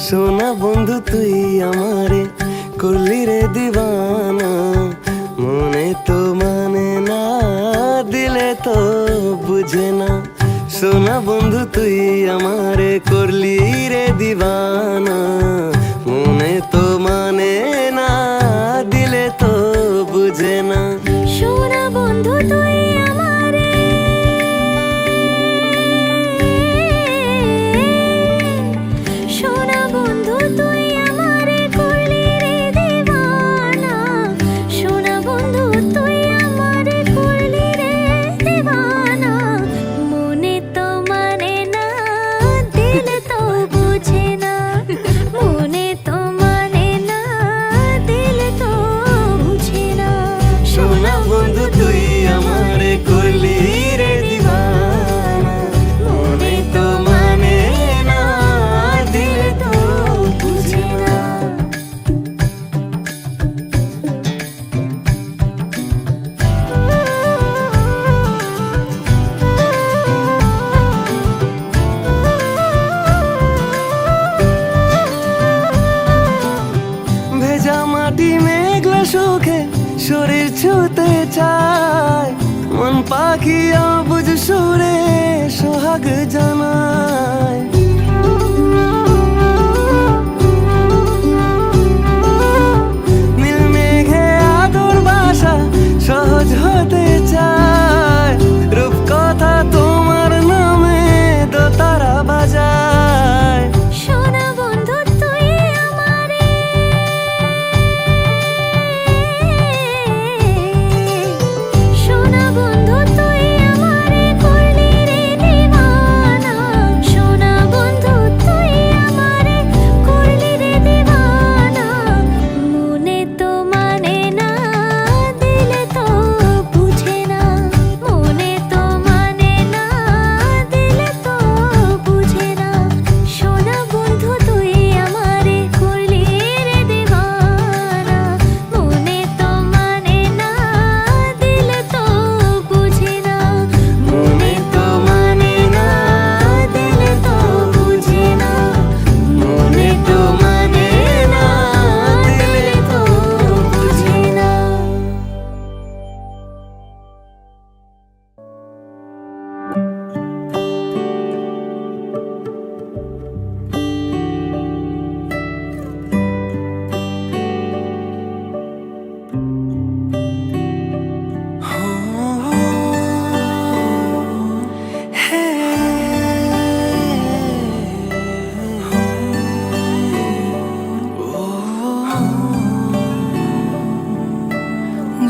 সোনা বন্ধু তুই আমারে করলি রে দিবানা, মনে তো মানে না দিলে তো বুঝে না। সোনা বন্ধু তুই আমারে করলি রে দিবানা, মনে তো মানে না দিলে তো বুঝে না। সোনা বন্ধু তুই আমারে সোনা বন্ধু তুই আমারে করলি রে দিবানা, সোনা বন্ধু তুই আমারে করলি রে দিবানা, মনে তো মানে না দিলে তো বুঝে না, মনে তো মানে না দিলে তো বুঝে না। সোনা বন্ধু তুই আমারে করলি রে দিবানা, মনে তো মানে না দিলে তো বুঝে না। ভেজা মাটি মেঘলা সুখে শরীর ছুতে চায়, মন পাখি অবুঝ সুরে সোহাগ জানায়। নীল মেঘে আদর বাসা সহজ হতে চায়, রূপকথা তোমার নামে দোতারা বাজায়। সোনা বন্ধু তুই আমারে সোনা বন্ধু তুই আমারে করলি রে দিবানা, সোনা বন্ধু তুই আমারে করলি রে দিবানা, মনে তো মানে না দিলে তো বুঝে না, মনে তো মানে না দিলে তো বুঝে না। সোনা বন্ধু তুই আমারে করলি রে দিবানা, মনে তো মানে না দিলে তো বুঝে না, মনে তো মানে না দিলে তো বুঝে না, মনে তো মানে না দিলে তো বুঝে না।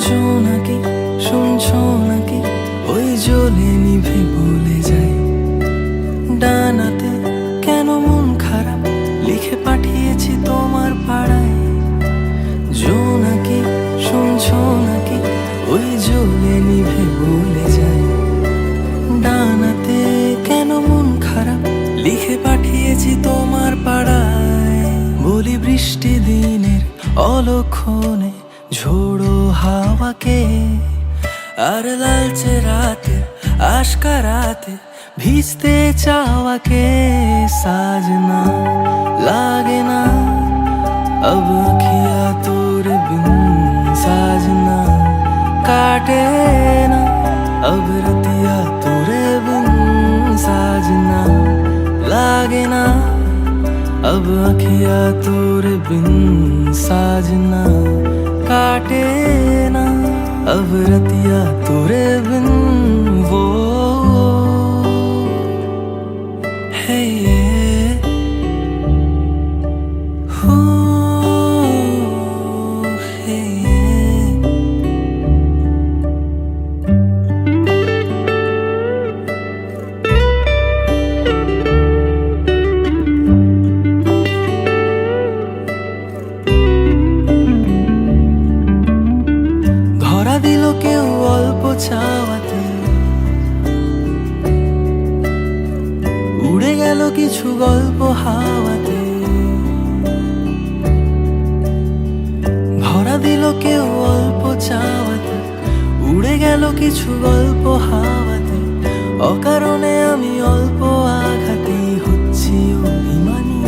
জোনাকি শুনছো নাকি ওই জ্বলে নিভে বলে যায়, ডানাতে কেন মন খারাপ লিখে পাঠিয়েছি তোমার পাড়ায়। জোনাকি শুনছো নাকি ওই জ্বলে নিভে বলে যায়, ডানাতে কেন মন খারাপ লিখে পাঠিয়েছি তোমার পাড়ায়। বলি বৃষ্টি দিনের অলক্ষণে ঝোড়ো হাওয়াকে আর লালচে রাতে আশকা রাতে ভিজতে চাওয়াকে সাजना लागे ना अब अखिया तोरे बिन साजना काटे ना अब रतिया तोरे बिन साजना लागे ना अब अखिया तोरे बिन साजना काटे ना अब रतिया तोरे बिन वो है ये हो है ये ধরা দিল কেউ অল্প চাওয়াতে উড়ে গেল কিছু গল্প হাওয়াতে ধরা দিল কেউ অল্প চাওয়াতে উড়ে গেল কিছু গল্প হাওয়াতে অকারণে আমি অল্প আঘাতে হচ্ছি অভিমানী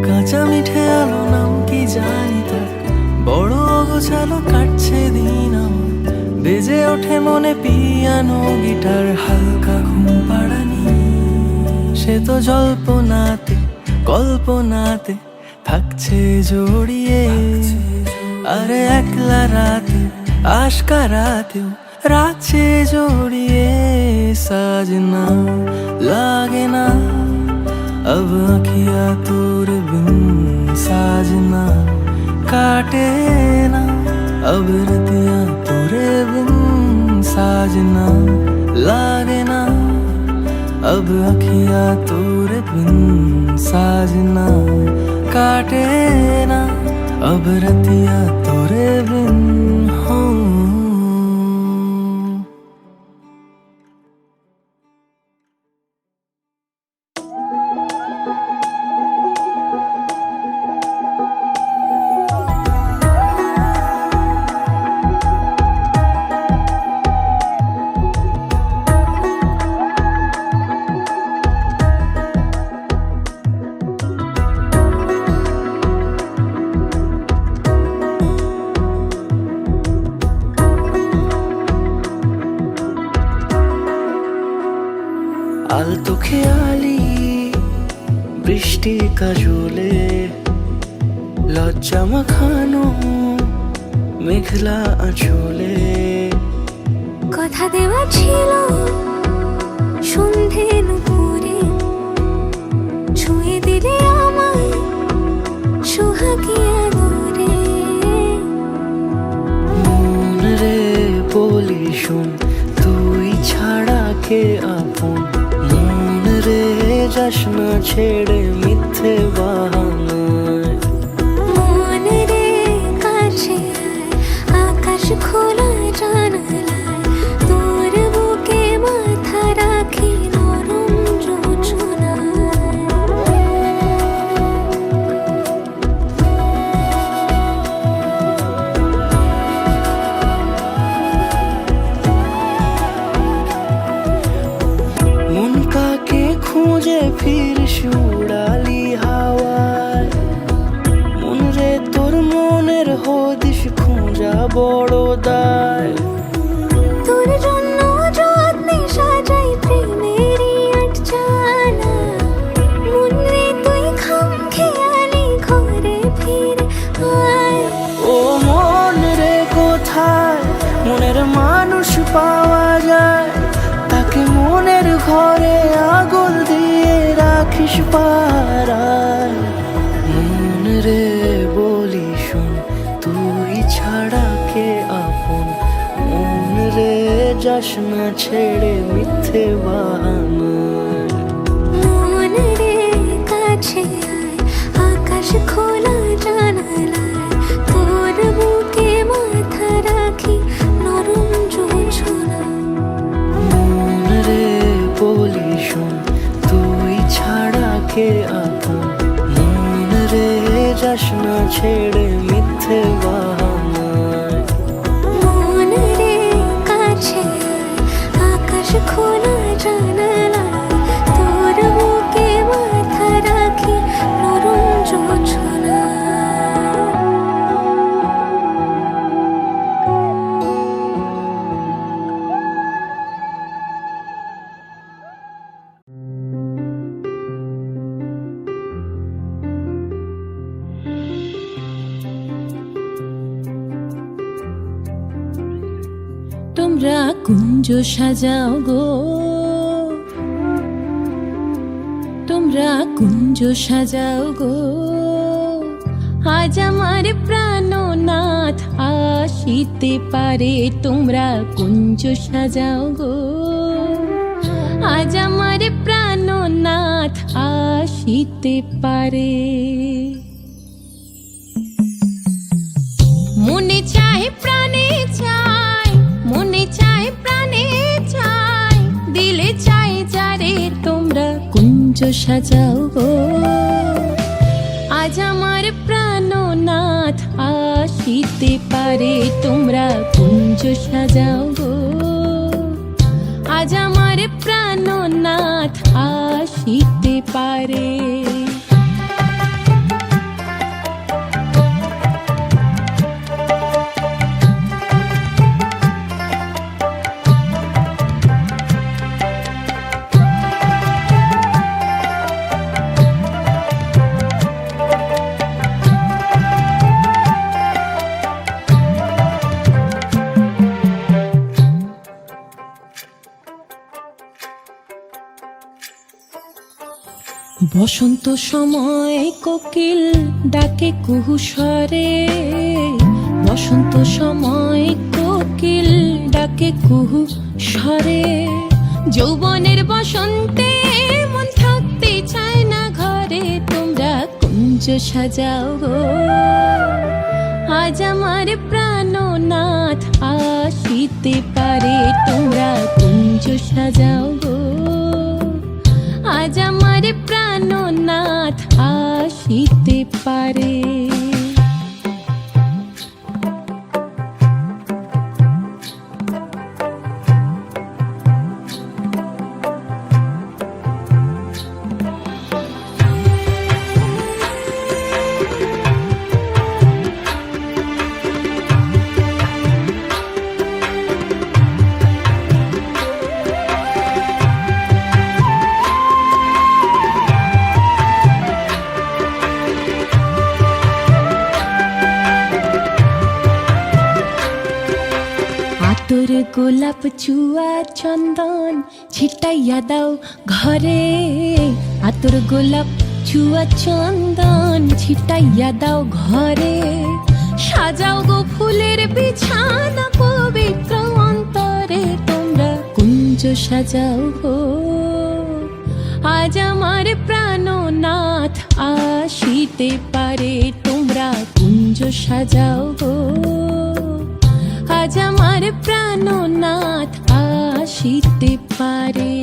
কাঁচা মিঠে আলো নাম কি জানি তার বড় অগোছালো কাটছে দিন আমার বেজে ওঠে মনে পিয়ানো গিটার হালকা ঘুম পাড়ানি সে তো জল্পনাতে কল্পনাতে থাকছে জড়িয়ে আরে একলা রাতে আশকা রাতেও রাখছে জড়িয়ে সাजना लागे ना अब अखिया तोरे बिन साजना काटे ना अब रतिया तोरे बिन साजना लागे ना अब अखिया तोरे बिन साजना काटे ना अब रतिया तोरे बिन हो আলতো খেয়ালি বৃষ্টি কাজলে লজ্জা মাখানো মেঘলা আঁচলে কথা দেওয়া ছিল সন্ধে নুপুরে ছুঁয়ে দিলে আমায় সোহাগী আদরে মন রে বলি শোন তুই ছাড়া কে আপন মন রে যাস না ছেড়ে মিথ্যে বাহানায় মন রে কাছে আয়, আকাশ খোলা জানালায় তোর বুকে মাথা রাখি নরম যোজনায় মন কাকে খুঁজে ফির উড়ালি হাওয়ায় মন রে তোর মনের হদিস খোঁজা বড় দায় তোর জন্য যত্নে সাজাই প্রেমেরই আটচালা মন রে তুই খাম খেয়ালি ঘরে ফিরে আয় ও মন রে কোথায় মনের মানুষ পাওয়া যায় তাকে মনের ঘরে আগুন দিয়ে রাখিস পাড়ায় মন রে বলি শোন তুই ছাড়া কে আপন মন রে যাস না ছেড়ে মিথ্যে বাহানায় মন রে কাছে আয়, আকাশ খোলা জানালায় তোর বুকে মাথা রাখি নরম যোজনায় মন রে বলি শোন তুই ছাড়া কে আপন মন রে যাস না ছেড়ে মিথ্যে বাহানায় মন কুঞ্জ সাজাও গো, তোমরা কুঞ্জ সাজাও গো। আজ আমার প্রাণনাথ আসিতে পারে, তোমরা কুঞ্জ সাজাও গো। আজ আমার প্রাণনাথ আসিতে পারে। মনে চায় প্রাণে চায়, মনে চায় প্রাণে চায়, দিলে চাই যারে তোমরা কুঞ্জ সাজাও গো। আজ আমার প্রাণনাথ আসিতে পারে, তোমরা কুঞ্জ সাজাও গো। আজ আমার প্রাণনাথ আসিতে পারে। বসন্ত সময় কোকিল ডাকে কুহু স্বরে, বসন্ত সময় কোকিল ডাকে কুহু স্বরে। যৌবনের বসন্তে মন থাকতে চায় না ঘরে, তোমরা কুঞ্জ সাজাও গো। আজ আমার প্রাণনাথ আসিতে পারে, তোমরা কুঞ্জ সাজাও গো। আজ আমার প্রাণনাথ আসিতে পারে। আতর গোলাপ চুয়া চন্দন ছিটাইয়া দাও ঘরে, আতর গোলাপ চুয়া চন্দন ছিটাইয়া দাও ঘরে। সাজাও গো ফুলের বিছানা পবিত্র অন্তরে, তোমরা কুঞ্জ সাজাও গো। আজ আমার প্রাণনাথ আসিতে পারে, তোমরা কুঞ্জ সাজাও গো। আজ আমার প্রাণনাথ আসিতে পারে।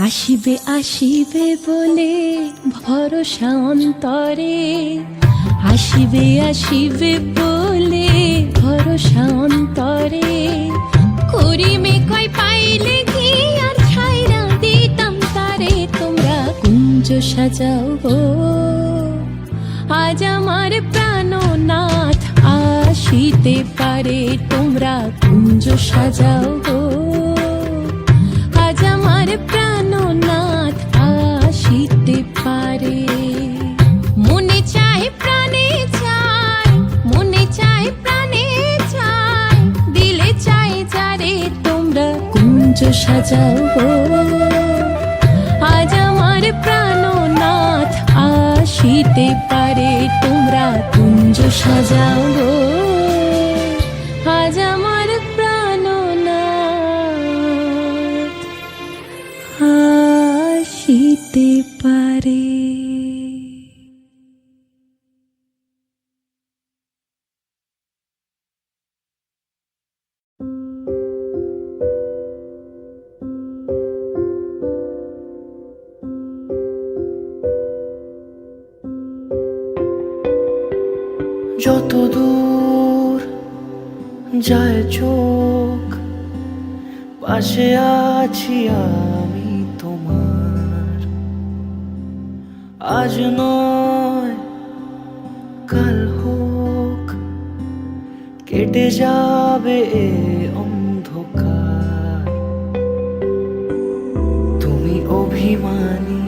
আসিবে আসিবে বলে ভরসা অন্তরে, আসিবে আসিবে বলে ভরসা অন্তরে। করিমে কয় পাইলে কি আর ছাইরা দিতাম তারে, তোমরা কুঞ্জ সাজাও গো। আজ আমার প্রাণনাথ আসিতে পারে, তোমরা কুঞ্জ সাজাও গো। আজ আমার প্রাণনাথ আসিতে পারে। মনে চায় প্রাণে চায়, মনে চায় প্রাণে চায়, দিলে চাই যারে তোমরা কুঞ্জ সাজাও গো। আজ আমার প্রাণনাথ আসিতে পারে, তোমরা কুঞ্জ সাজাও গো। আজ আমার প্রাণনাথ আসিতে পারে। যত দূর যায় চোখ পাশে আছি আমি তোমার। আজ নয় কাল হোক, কেটে যাবে এ অন্ধকার। তুমি অভিমানী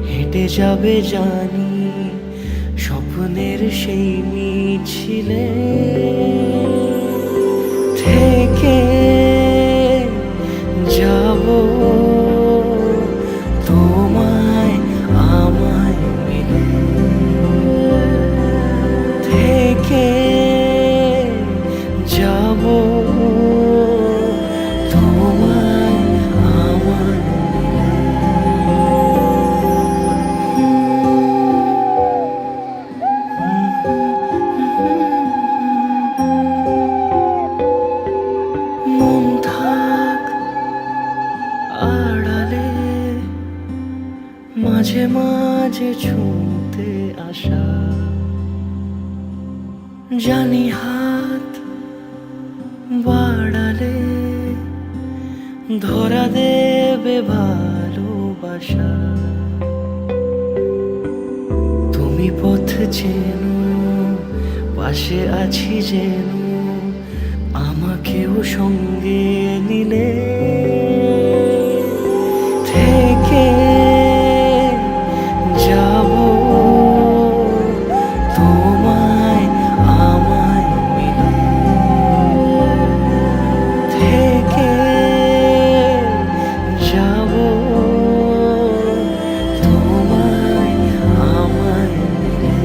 হেঁটে যাবে জানি, স্বপ্নের সেই মিছিলে থেকে যাব তোমায় আমায় মিলে, থেকে যাব তোমায় আমায় মন থাক আড়ালে, মাঝে মাঝে ছুঁতে আসা। জানি হাত বাড়ালে ধরা দেবে ভালোবাসা। তুমি পথ চেনো, পাশে আছি যেন, আমাকেও সঙ্গে নিলে থেকে যাব তোমায় আমায় মিলে, থেকে যাব তোমায় আমায় মিলে।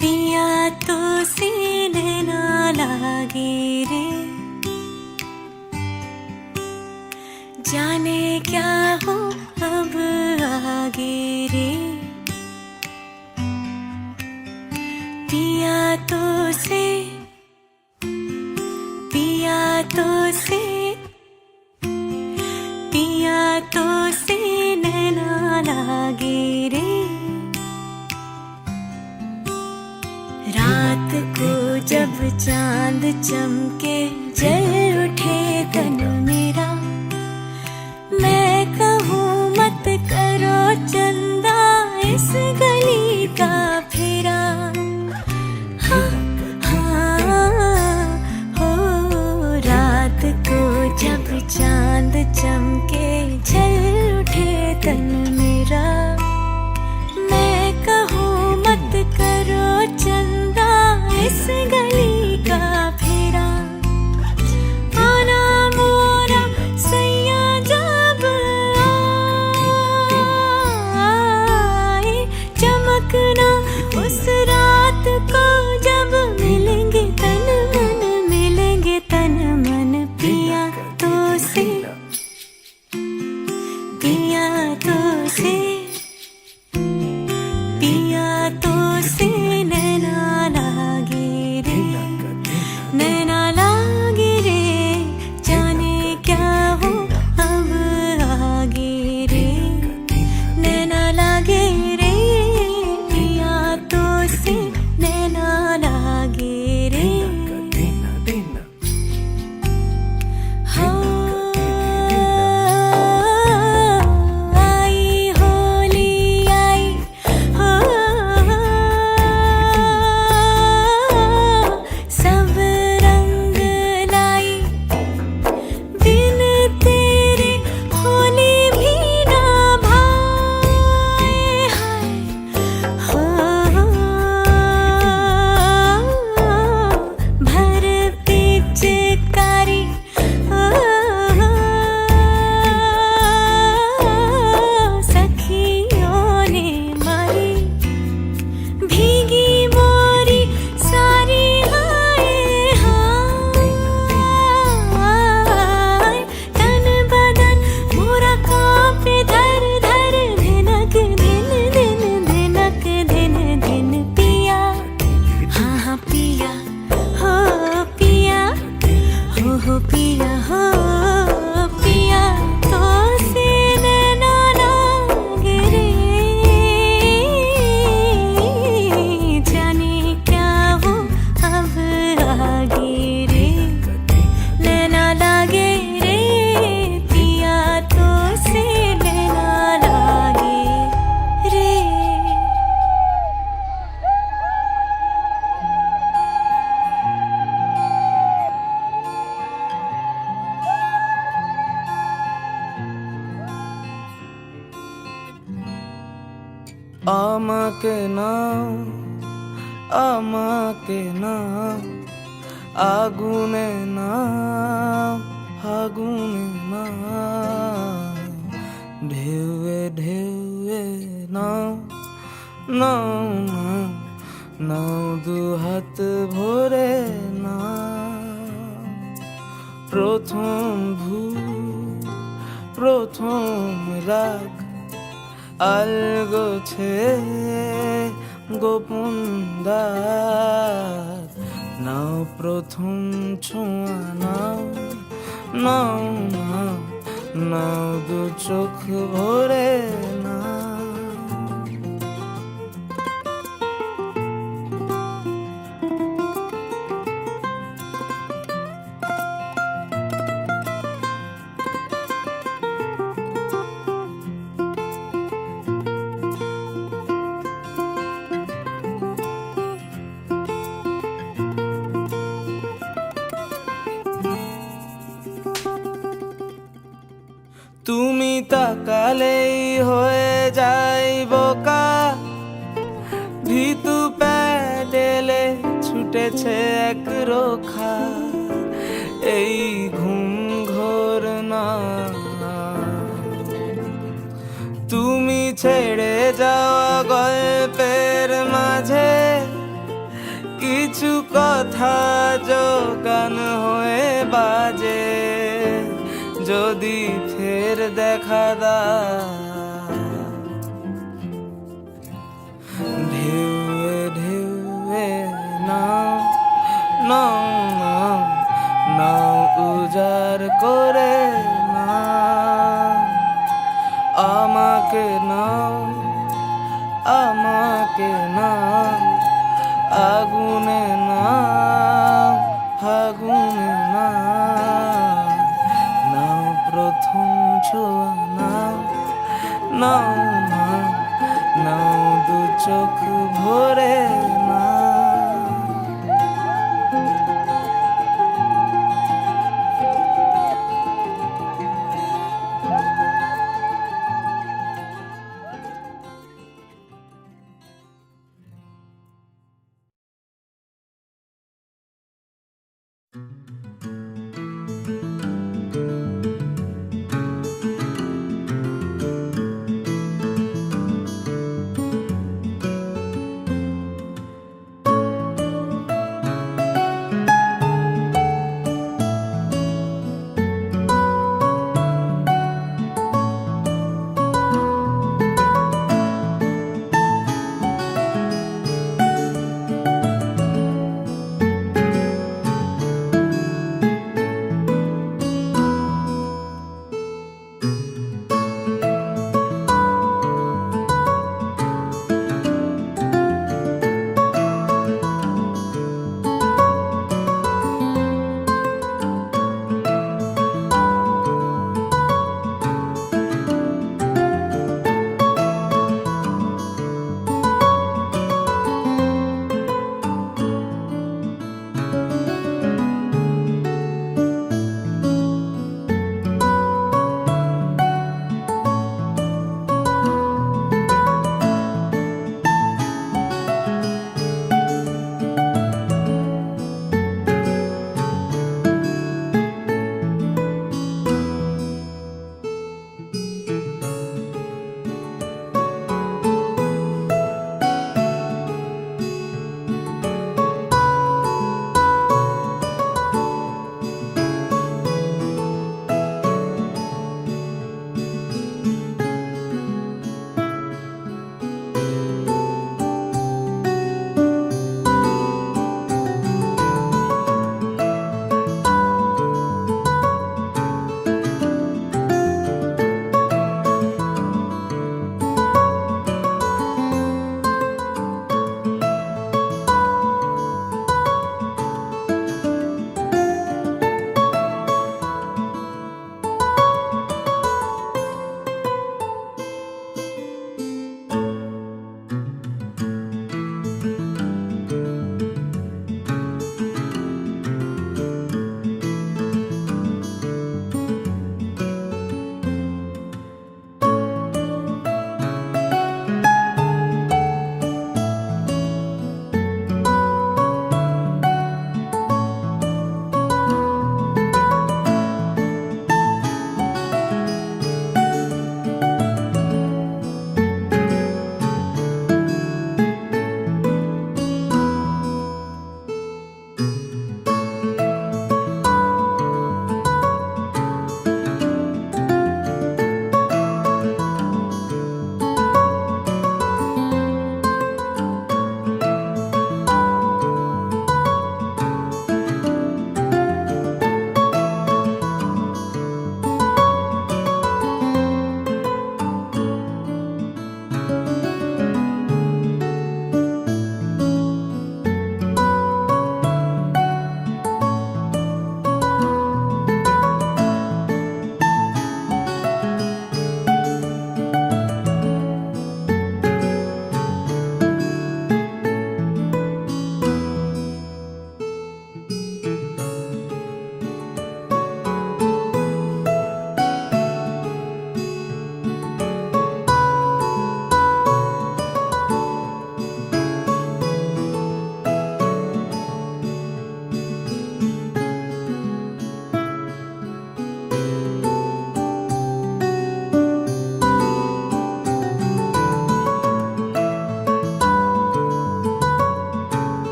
पिया तो सीने ना लागे रे, जाने क्या हो अब आगे रे। पिया तो से पिया तो से पिया तो से नैना लागे रे। रात को जब चांद चमके जल उठे तन मेरा, मैं कहूँ मत करो चंदा इस गली का फेरा। हाँ, हाँ, हो रात को जब चांद चमके जल उठे तन मेरा, मैं कहूँ मत करो चंदा इस गली का फेरा। आना मोरा सैया जब आए, चमकना उस रात को जब मिलेंगे तन मन, मिलेंगे तन मन। पिया तो से पिया तो से पिया तो से नैना लागे रे, नैना लागे रे, जाने क्या हो अब आगे रे। नैना लागे रे, पिया तो से नैना लागे रे। हो আমাকে নাও, আমাকে নাও, আগুনে নাও, আগুনে নাও, ঢেউয়ে ঢেউয়ে নাও, নাও নাও, নাও দু হাত ভরে নাও। প্রথম ভুল, প্রথম রাগ, আলগোছে গোপন দাগ, নাও প্রথম ছোঁয়া নাও, নাও নাও, নাও দু চোখ ভরে নাও। তুমি তাকালেই হয়ে যাই বোকা, ভীতু প্যাডেলে ছুটেছে এক রোখা, এই ঘুম ঘোর না। তুমি ছেড়ে যাওয়া গল্পের মাঝে কিছু কথা যোগান হয়ে বাজে, যদি ফের দেখা দাও। ঢেউয়ে ঢেউয়ে নাও, নাও নাও, নাও উজাড় করে নাও। আমাকে নাও, আমাকে নাও, আগুনে নাও, আগুনে নাও, নাও প্রথম ছোঁয়া নাও, নাও নাও, নাও দু চোখ ভরে নাও।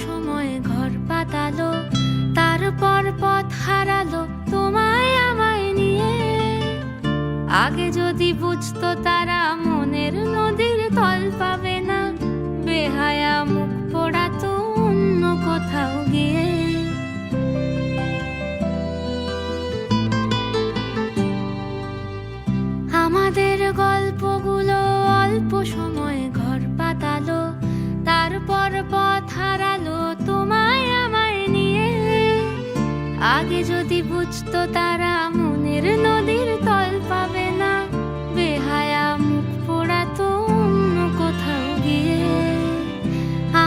সময়ে ঘর পাতালো, তারপর পথ হারালো তোমায় আমায় নিয়ে। আগে যদি বুঝতো তারা মনের নদীর তল পাবে না, বেহায়া মুখ পোড়াতো অন্য কোথাও গিয়ে। আমাদের গল্পগুলো অল্প সময়ে ঘর পাতালো, তারপর পথ হারালো তোমায় আমায় নিয়ে। আগে যদি বুঝতো তারা মনের নদীর তল পাবে না, বেহায়া মুখ পোড়াতো অন্য কোথাও গিয়ে।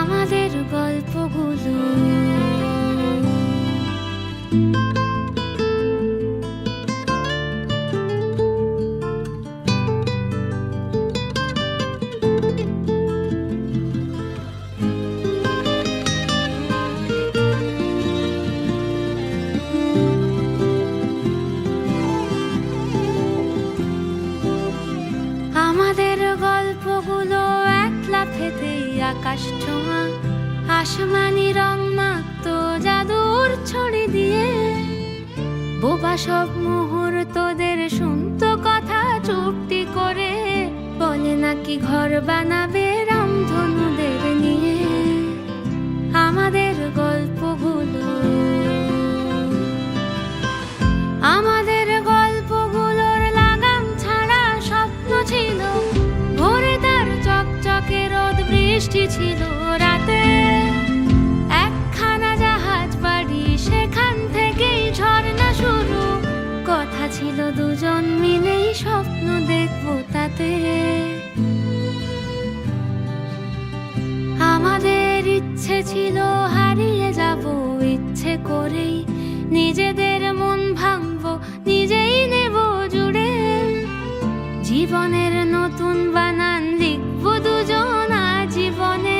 আমাদের গল্পগুলো এক লাফেতেই আকাশ ছোঁয়া, আসমানি রং মাখতো জাদুর ছড়ি দিয়ে। বোবা সব মুহূর্তদের শুনতো কথা চুপটি করে, বলে নাকি ঘর বানাবে রামধনুদের নিয়ে। আমাদের গল্পগুলো আমাদের গল্পগুলোর লাগাম ছাড়া স্বপ্ন ছিল, ভোরে তার চকচকে রোদ, বৃষ্টি ছিল রাতে। একখানা জাহাজ বাড়ি, সেখান থেকেই ঝর্ণা শুরু। কথা ছিল দুজন মিলেই স্বপ্ন দেখবো তাতে। আমাদের ইচ্ছে ছিল হারিয়ে যাব ইচ্ছে করেই, নিজেদের মন ভাঙবো নিজেই নেব জুড়ে। জীবনের নতুন বানান লিখবো দুজন জীবনে,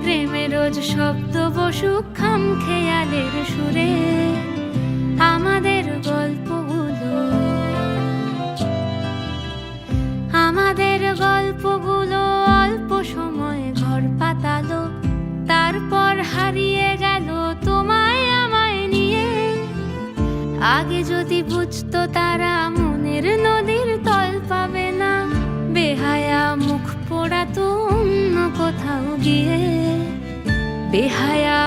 প্রেমের রোজ শব্দ বসুক খাম খেয়ালের সুরে। আমাদের গল্পগুলো অল্প সময়ে ঘর পাতালো, তারপর হারিয়ে গেল তোমায় আমায় নিয়ে। আগে যদি বুঝতো তারা মনের নদীর তল পাবে না, বেহায়া মুখ পোড়াতো অন্য কোথাও গিয়ে। বেহায়া